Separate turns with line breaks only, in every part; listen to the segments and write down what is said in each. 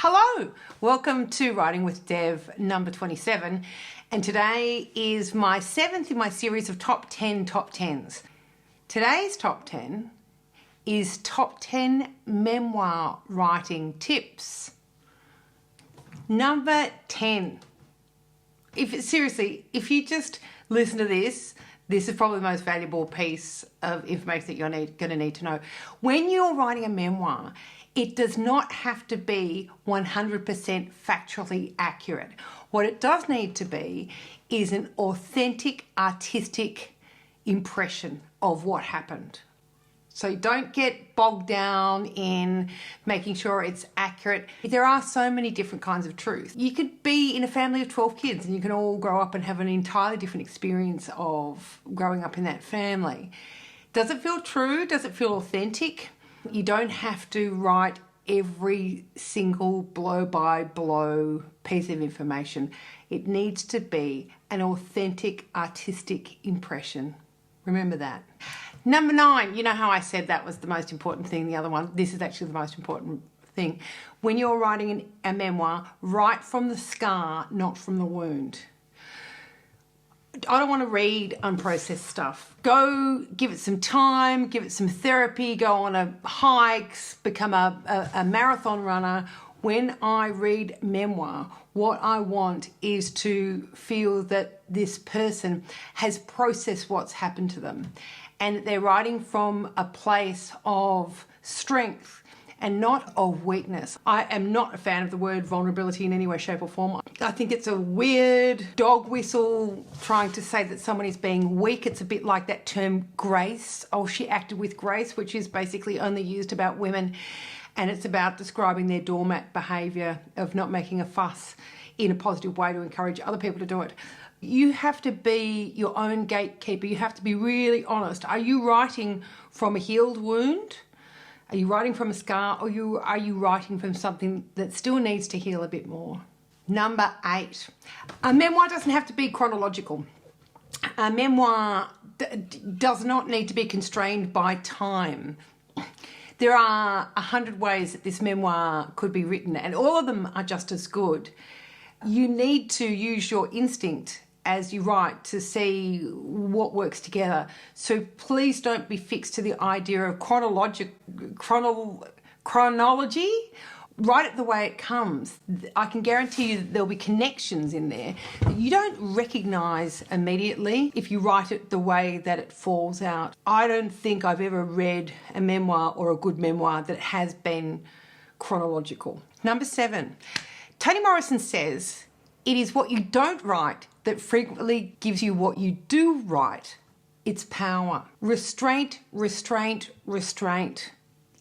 Hello, welcome to Writing with Dev number 27, and today is my 7th in my series of top 10 top 10s. Today's top 10 is top 10 memoir writing tips. Number 10. Seriously, if you just listen to this is probably the most valuable piece of information that you're going to need to know. When you're writing a memoir, it does not have to be 100% factually accurate. What it does need to be is an authentic, artistic impression of what happened. So don't get bogged down in making sure it's accurate. There are so many different kinds of truth. You could be in a family of 12 kids and you can all grow up and have an entirely different experience of growing up in that family. Does it feel true? Does it feel authentic? You don't have to write every single blow-by-blow piece of information. It needs to be an authentic, artistic impression. Remember that. Number 9, you know how I said that was the most important thing, the other one? This is actually the most important thing. When you're writing a memoir, write from the scar, not from the wound. I don't want to read unprocessed stuff. Go give it some time, give it some therapy, go on a hike, become a marathon runner. When I read memoir, what I want is to feel that this person has processed what's happened to them and they're writing from a place of strength and not of weakness. I am not a fan of the word vulnerability in any way, shape or form. I think it's a weird dog whistle trying to say that someone is being weak. It's a bit like that term grace. Oh, she acted with grace, which is basically only used about women. And it's about describing their doormat behaviour of not making a fuss in a positive way to encourage other people to do it. You have to be your own gatekeeper. You have to be really honest. Are you writing from a healed wound? Are you writing from a scar, or are you writing from something that still needs to heal a bit more? Number 8. A memoir doesn't have to be chronological. A memoir does not need to be constrained by time. There are 100 ways that this memoir could be written, and all of them are just as good. You need to use your instinct as you write to see what works together. So please don't be fixed to the idea of chronology. Write it the way it comes. I can guarantee you that there'll be connections in there that you don't recognise immediately if you write it the way that it falls out. I don't think I've ever read a memoir or a good memoir that has been chronological. Number 7. Toni Morrison says, "It is what you don't write that frequently gives you what you do write. It's power." Restraint, restraint, restraint.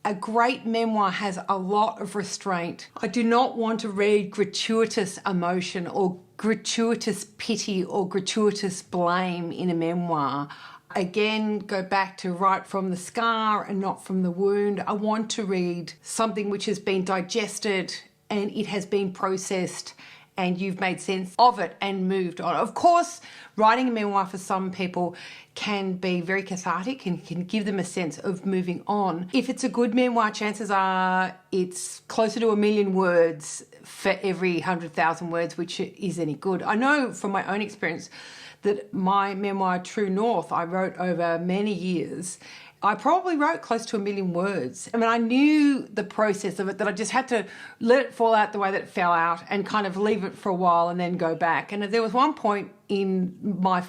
A great memoir has a lot of restraint. I do not want to read gratuitous emotion or gratuitous pity or gratuitous blame in a memoir. Again, go back to write from the scar and not from the wound. I want to read something which has been digested and it has been processed and you've made sense of it and moved on. Of course, writing a memoir for some people can be very cathartic and can give them a sense of moving on. If it's a good memoir, chances are it's closer to 1,000,000 words for every 100,000 words, which is any good. I know from my own experience that my memoir, True North, I wrote over many years. I probably wrote close to 1,000,000 words. I mean, I knew the process of it, that I just had to let it fall out the way that it fell out and kind of leave it for a while and then go back. And there was one point in one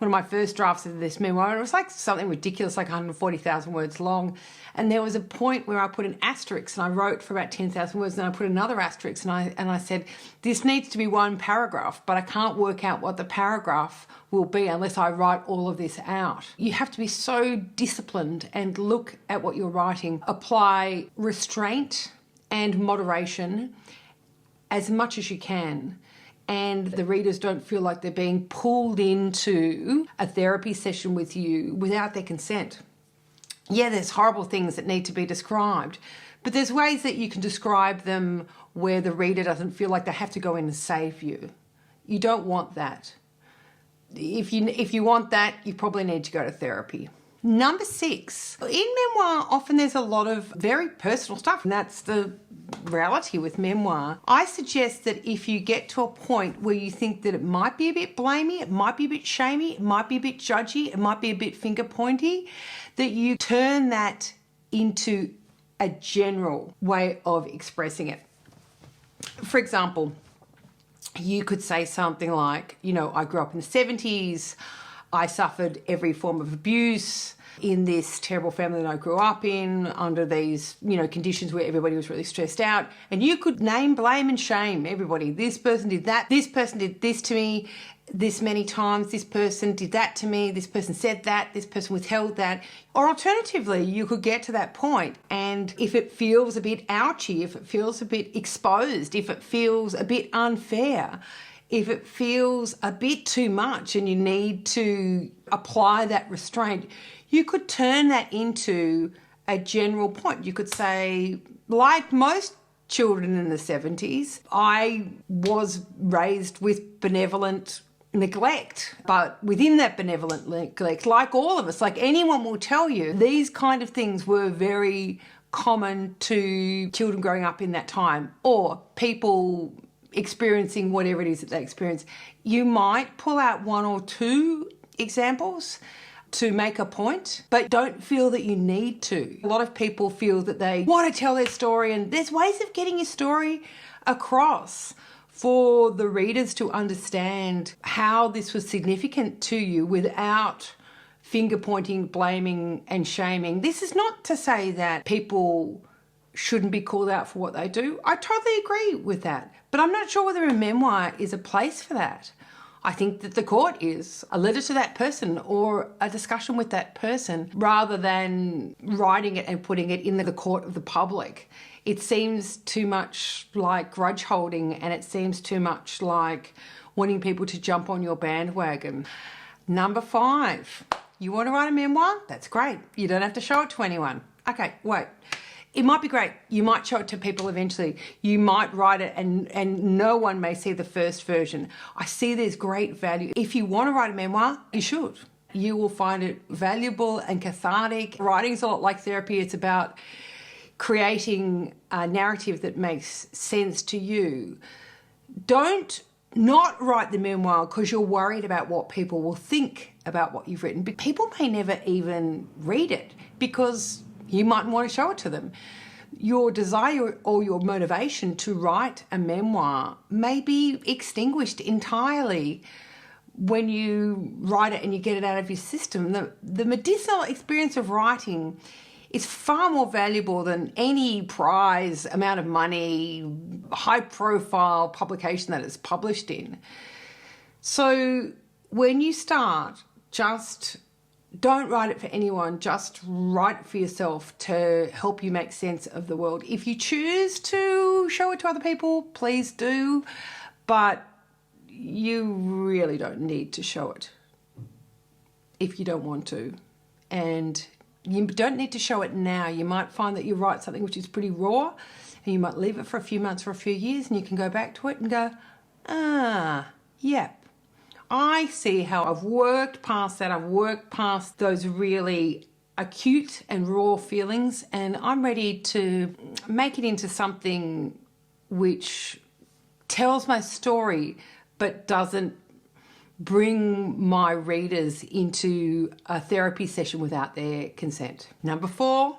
of my first drafts of this memoir, and it was like something ridiculous, like 140,000 words long. And there was a point where I put an asterisk and I wrote for about 10,000 words, and I put another asterisk and I said, this needs to be one paragraph, but I can't work out what the paragraph will be unless I write all of this out. You have to be so disciplined and look at what you're writing. Apply restraint and moderation as much as you can, and the readers don't feel like they're being pulled into a therapy session with you without their consent. Yeah, there's horrible things that need to be described, but there's ways that you can describe them where the reader doesn't feel like they have to go in and save you. You don't want that. If you want that, you probably need to go to therapy. Number 6, in memoir, often there's a lot of very personal stuff, and that's the reality with memoir. I suggest that if you get to a point where you think that it might be a bit blamey, it might be a bit shamey, it might be a bit judgy, it might be a bit finger pointy, that you turn that into a general way of expressing it. For example, you could say something like, I grew up in the 70s, I suffered every form of abuse in this terrible family that I grew up in, under these, conditions where everybody was really stressed out. And you could name, blame and shame everybody. This person did that. This person did this to me this many times. This person did that to me. This person said that. This person withheld that. Or alternatively, you could get to that point, and if it feels a bit ouchy, if it feels a bit exposed, if it feels a bit unfair, if it feels a bit too much and you need to apply that restraint, you could turn that into a general point. You could say, like most children in the 70s, I was raised with benevolent neglect. But within that benevolent neglect, like all of us, like anyone will tell you, these kind of things were very common to children growing up in that time, or people experiencing whatever it is that they experience. You might pull out 1 or 2 examples to make a point, but don't feel that you need to. A lot of people feel that they want to tell their story, and there's ways of getting your story across for the readers to understand how this was significant to you without finger pointing, blaming and shaming. This is not to say that people shouldn't be called out for what they do. I totally agree with that. But I'm not sure whether a memoir is a place for that. I think that the court is a letter to that person or a discussion with that person, rather than writing it and putting it in the court of the public. It seems too much like grudge holding, and it seems too much like wanting people to jump on your bandwagon. Number 5, you want to write a memoir? That's great. You don't have to show it to anyone. Okay, wait. It might be great. You might show it to people eventually. You might write it and no one may see the first version. I see there's great value. If you want to write a memoir, you should. You will find it valuable and cathartic. Writing's a lot like therapy. It's about creating a narrative that makes sense to you. Don't not write the memoir because you're worried about what people will think about what you've written. But people may never even read it because you might want to show it to them. Your desire or your motivation to write a memoir may be extinguished entirely when you write it and you get it out of your system. The medicinal experience of writing is far more valuable than any prize, amount of money, high-profile publication that it's published in. So when you start, just don't write it for anyone, just write it for yourself to help you make sense of the world. If you choose to show it to other people, please do, but you really don't need to show it if you don't want to. And you don't need to show it now. You might find that you write something which is pretty raw, and you might leave it for a few months or a few years, and you can go back to it and go, yeah, I see how I've worked past that. I've worked past those really acute and raw feelings, and I'm ready to make it into something which tells my story but doesn't bring my readers into a therapy session without their consent. Number four.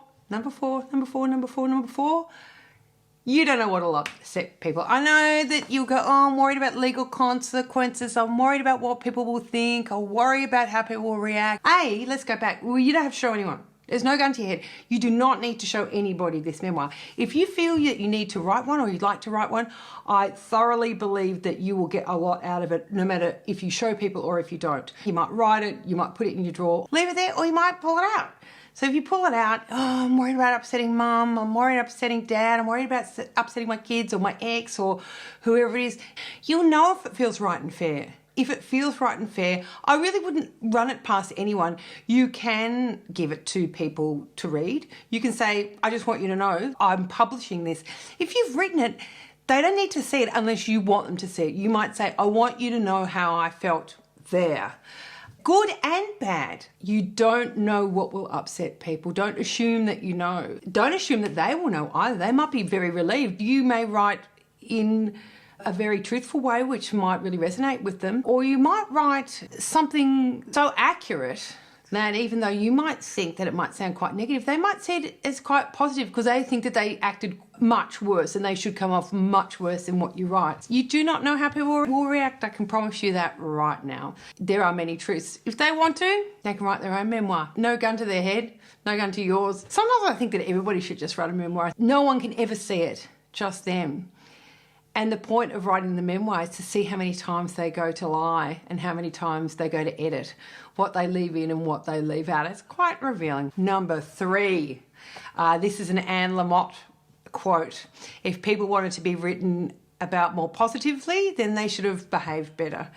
You don't know what'll upset people. I know that you'll go, I'm worried about legal consequences. I'm worried about what people will think. I'll worry about how people will react. Let's go back. Well, you don't have to show anyone. There's no gun to your head. You do not need to show anybody this memoir. If you feel that you need to write one or you'd like to write one, I thoroughly believe that you will get a lot out of it, no matter if you show people or if you don't. You might write it, you might put it in your drawer, leave it there, or you might pull it out. So if you pull it out, I'm worried about upsetting mum, I'm worried about upsetting dad, I'm worried about upsetting my kids or my ex or whoever it is, you'll know if it feels right and fair. If it feels right and fair, I really wouldn't run it past anyone. You can give it to people to read. You can say, I just want you to know I'm publishing this. If you've written it, they don't need to see it unless you want them to see it. You might say, I want you to know how I felt there. good and bad. You don't know what will upset people. Don't assume that you know. Don't assume that they will know either. They might be very relieved. You may write in a very truthful way, which might really resonate with them, or you might write something so accurate that even though you might think that it might sound quite negative, they might see it as quite positive because they think that they acted much worse and they should come off much worse than what you write. You do not know how people will react. I can promise you that right now. There are many truths. If they want to, they can write their own memoir. No gun to their head, no gun to yours. Sometimes I think that everybody should just write a memoir. No one can ever see it, just them. And the point of writing the memoir is to see how many times they go to lie and how many times they go to edit, what they leave in and what they leave out. It's quite revealing. Number 3, this is an Anne Lamott quote. If people wanted to be written about more positively, then they should have behaved better.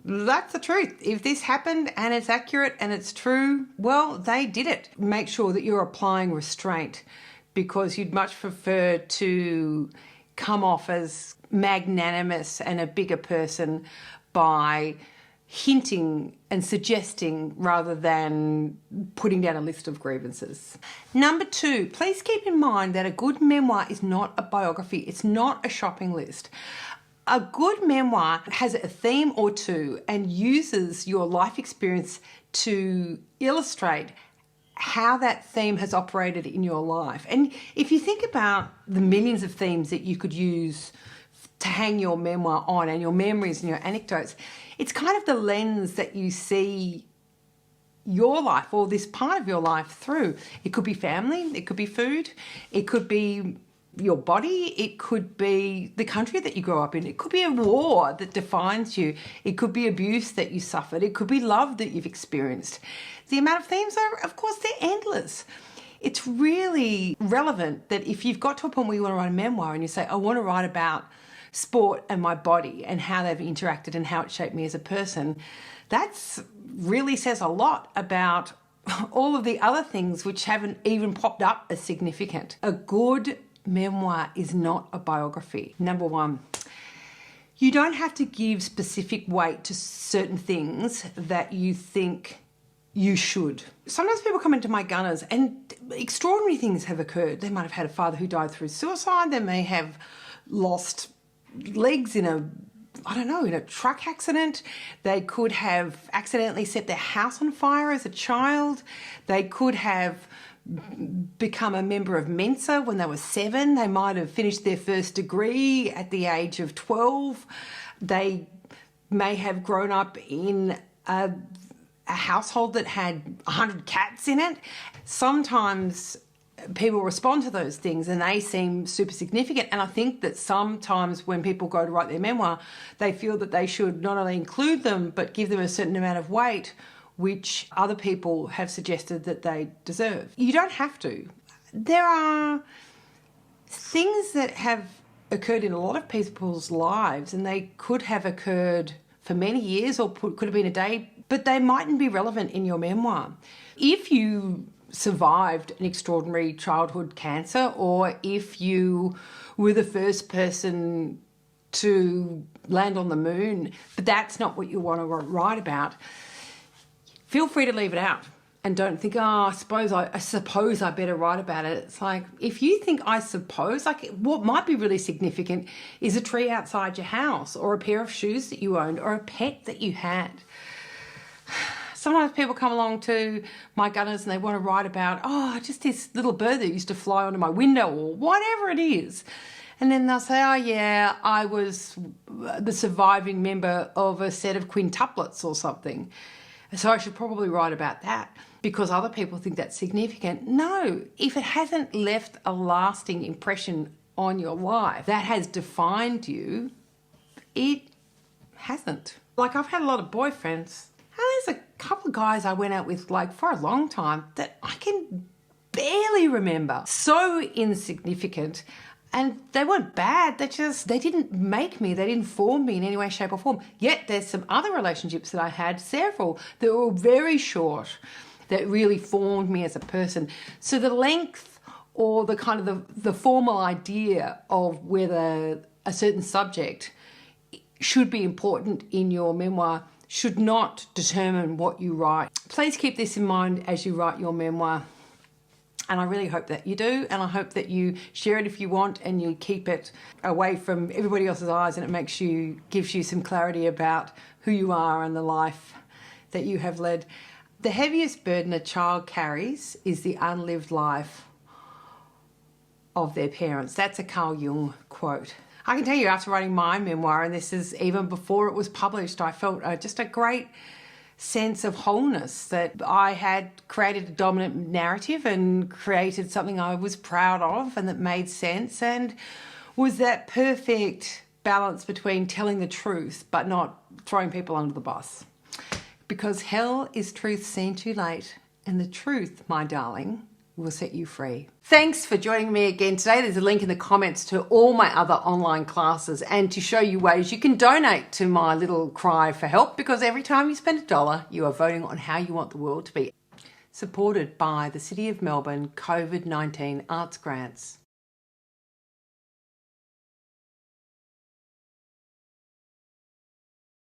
That's the truth. If this happened and it's accurate and it's true, well, they did it. Make sure that you're applying restraint because you'd much prefer to come off as magnanimous and a bigger person by hinting and suggesting rather than putting down a list of grievances. Number 2, please keep in mind that a good memoir is not a biography. It's not a shopping list. A good memoir has a theme or two and uses your life experience to illustrate how that theme has operated in your life. And if you think about the millions of themes that you could use to hang your memoir on and your memories and your anecdotes, it's kind of the lens that you see your life or this part of your life through. It could be family, it could be food, it could be your body, it could be the country that you grew up in, it could be a war that defines you, it could be abuse that you suffered, it could be love that you've experienced. The amount of themes are, of course, they're endless. It's really relevant that if you've got to a point where you want to write a memoir and you say, I want to write about sport and my body and how they've interacted and how it shaped me as a person, that's really says a lot about all of the other things which haven't even popped up as significant. A good memoir is not a biography. Number 1, you don't have to give specific weight to certain things that you think you should. Sometimes people come into my gunners and extraordinary things have occurred. They might have had a father who died through suicide. They may have lost legs in a truck accident. They could have accidentally set their house on fire as a child. They could have become a member of Mensa when they were 7. They might have finished their first degree at the age of 12. They may have grown up in a household that had 100 cats in it. Sometimes people respond to those things and they seem super significant. And I think that sometimes when people go to write their memoir, they feel that they should not only include them, but give them a certain amount of weight, which other people have suggested that they deserve. You don't have to. There are things that have occurred in a lot of people's lives and they could have occurred for many years or could have been a day, but they mightn't be relevant in your memoir. If you survived an extraordinary childhood cancer or if you were the first person to land on the moon, but that's not what you want to write about, feel free to leave it out and don't think, I suppose I better write about it. It's like, if you think I suppose, like what might be really significant is a tree outside your house or a pair of shoes that you owned or a pet that you had. Sometimes people come along to my gunners and they want to write about, just this little bird that used to fly onto my window or whatever it is. And then they'll say, I was the surviving member of a set of quintuplets or something. So I should probably write about that because other people think that's significant. No, if it hasn't left a lasting impression on your life that has defined you, it hasn't. Like I've had a lot of boyfriends and there's a couple of guys I went out with like for a long time that I can barely remember. So insignificant. And they weren't bad, they didn't make me, they didn't form me in any way, shape or form. Yet there's some other relationships that I had, several, that were very short, that really formed me as a person. So the length or the kind of the formal idea of whether a certain subject should be important in your memoir should not determine what you write. Please keep this in mind as you write your memoir. And I really hope that you do, and I hope that you share it if you want, and you keep it away from everybody else's eyes, and it gives you some clarity about who you are and the life that you have led. The heaviest burden a child carries is the unlived life of their parents. That's a Carl Jung quote. I can tell you, after writing my memoir, and this is even before it was published, I felt just a great sense of wholeness, that I had created a dominant narrative and created something I was proud of and that made sense, and was that perfect balance between telling the truth but not throwing people under the bus. Because hell is truth seen too late, and the truth, my darling, will set you free. Thanks for joining me again today. There's a link in the comments to all my other online classes, and to show you ways you can donate to my little cry for help, because every time you spend $1, you are voting on how you want the world to be. Supported by the City of Melbourne COVID-19 Arts Grants.